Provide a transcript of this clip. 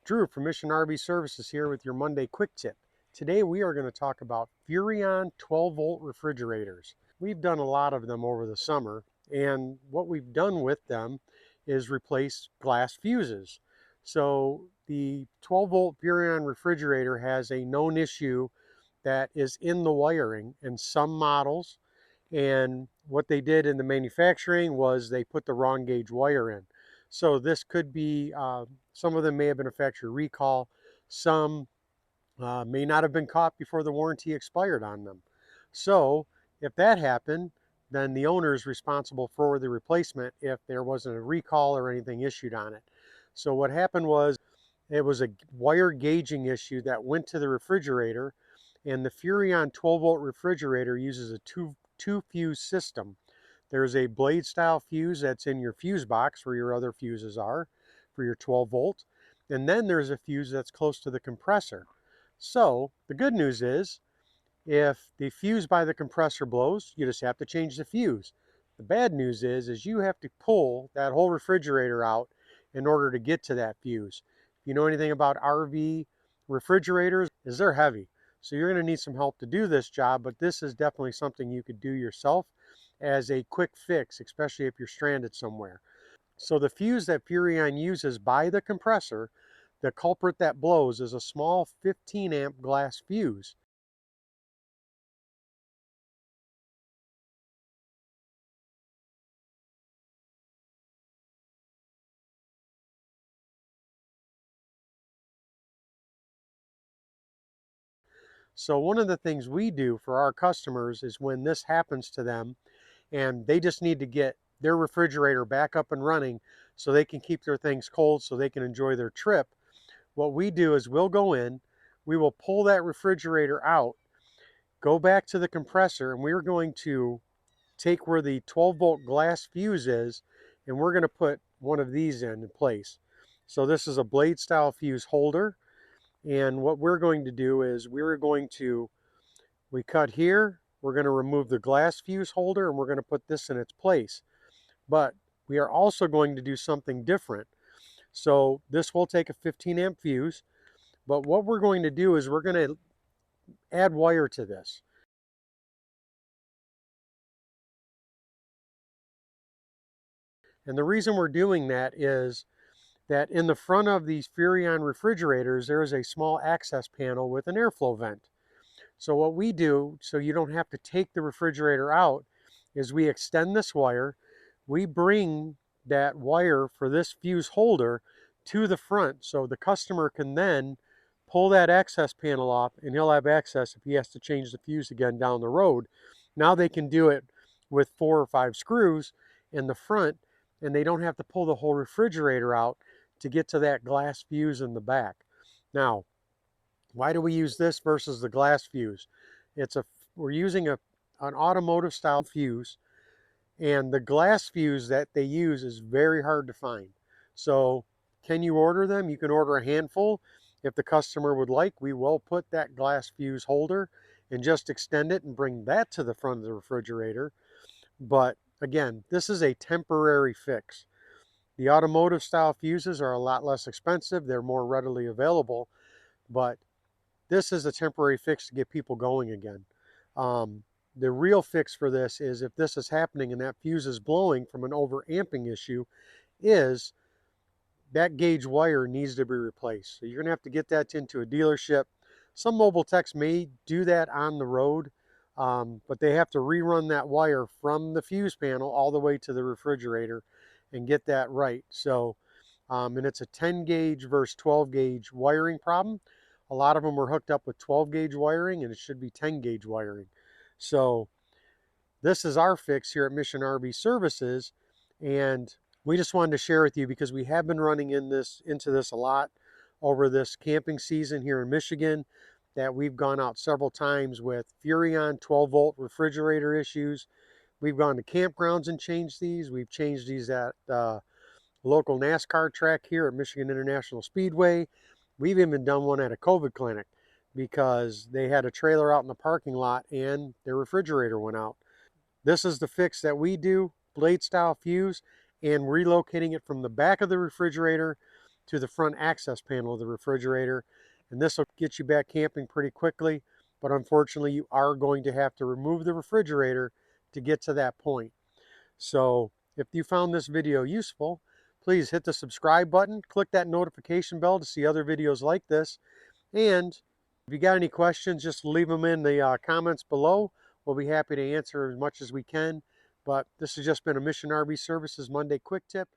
Drew from Mission RV Services here with your Monday Quick Tip. Today we are going to talk about Furrion 12-volt refrigerators. We've done a lot of them over the summer, and what we've done with them is replace glass fuses. So the 12-volt Furrion refrigerator has a known issue that is in the wiring in some models, and what they did in the manufacturing was they put the wrong gauge wire in. So this could be, some of them may have been a factory recall, some may not have been caught before the warranty expired on them. So if that happened, then the owner is responsible for the replacement if there wasn't a recall or anything issued on it. So what happened was it was a wire gauging issue that went to the refrigerator, and the Furrion 12-volt refrigerator uses a two fuse system. There's a blade style fuse that's in your fuse box where your other fuses are for your 12 volt. And then there's a fuse that's close to the compressor. So the good news is if the fuse by the compressor blows, you just have to change the fuse. The bad news is you have to pull that whole refrigerator out in order to get to that fuse. If you know anything about RV refrigerators, they're heavy. So you're going to need some help to do this job, but this is definitely something you could do yourself as a quick fix, especially if you're stranded somewhere. So the fuse that Furrion uses by the compressor, the culprit that blows, is a small 15 amp glass fuse. So one of the things we do for our customers is when this happens to them and they just need to get their refrigerator back up and running so they can keep their things cold so they can enjoy their trip, what we do is we'll go in, we will pull that refrigerator out, go back to the compressor, and we're going to take where the 12-volt glass fuse is, and we're going to put one of these in place. So this is a blade style fuse holder. And what we're going to do is we cut here, we're going to remove the glass fuse holder, and we're going to put this in its place. But we are also going to do something different. So this will take a 15 amp fuse, but what we're going to do is we're going to add wire to this. And the reason we're doing that is that in the front of these Furrion refrigerators, there is a small access panel with an airflow vent. So what we do, so you don't have to take the refrigerator out, is we extend this wire. We bring that wire for this fuse holder to the front so the customer can then pull that access panel off, and he'll have access if he has to change the fuse again down the road. Now they can do it with 4 or 5 screws in the front, and they don't have to pull the whole refrigerator out to get to that glass fuse in the back. Now, why do we use this versus the glass fuse? We're using an automotive style fuse, and the glass fuse that they use is very hard to find. So can you order them? You can order a handful. If the customer would like, we will put that glass fuse holder and just extend it and bring that to the front of the refrigerator. But again, this is a temporary fix. The automotive style fuses are a lot less expensive. They're more readily available, but this is a temporary fix to get people going again. The real fix for this is if this is happening and that fuse is blowing from an overamping issue, is that gauge wire needs to be replaced. So you're gonna have to get that into a dealership. Some mobile techs may do that on the road, but they have to rerun that wire from the fuse panel all the way to the refrigerator and get that right. So, and it's a 10 gauge versus 12 gauge wiring problem. A lot of them were hooked up with 12 gauge wiring, and it should be 10 gauge wiring. So this is our fix here at Mission RV Services, and we just wanted to share with you because we have been running into this a lot over this camping season here in Michigan, that we've gone out several times with Furrion 12-volt refrigerator issues. We've gone to campgrounds and changed these. We've changed these at local NASCAR track here at Michigan International Speedway. We've even done one at a COVID clinic because they had a trailer out in the parking lot and their refrigerator went out. This is the fix that we do, blade style fuse, and relocating it from the back of the refrigerator to the front access panel of the refrigerator. And this will get you back camping pretty quickly, but unfortunately you are going to have to remove the refrigerator to get to that point. So if you found this video useful, please hit the subscribe button, click that notification bell to see other videos like this, and if you got any questions, just leave them in the comments below. We'll be happy to answer as much as we can. But this has just been a Mission RV Services Monday Quick Tip.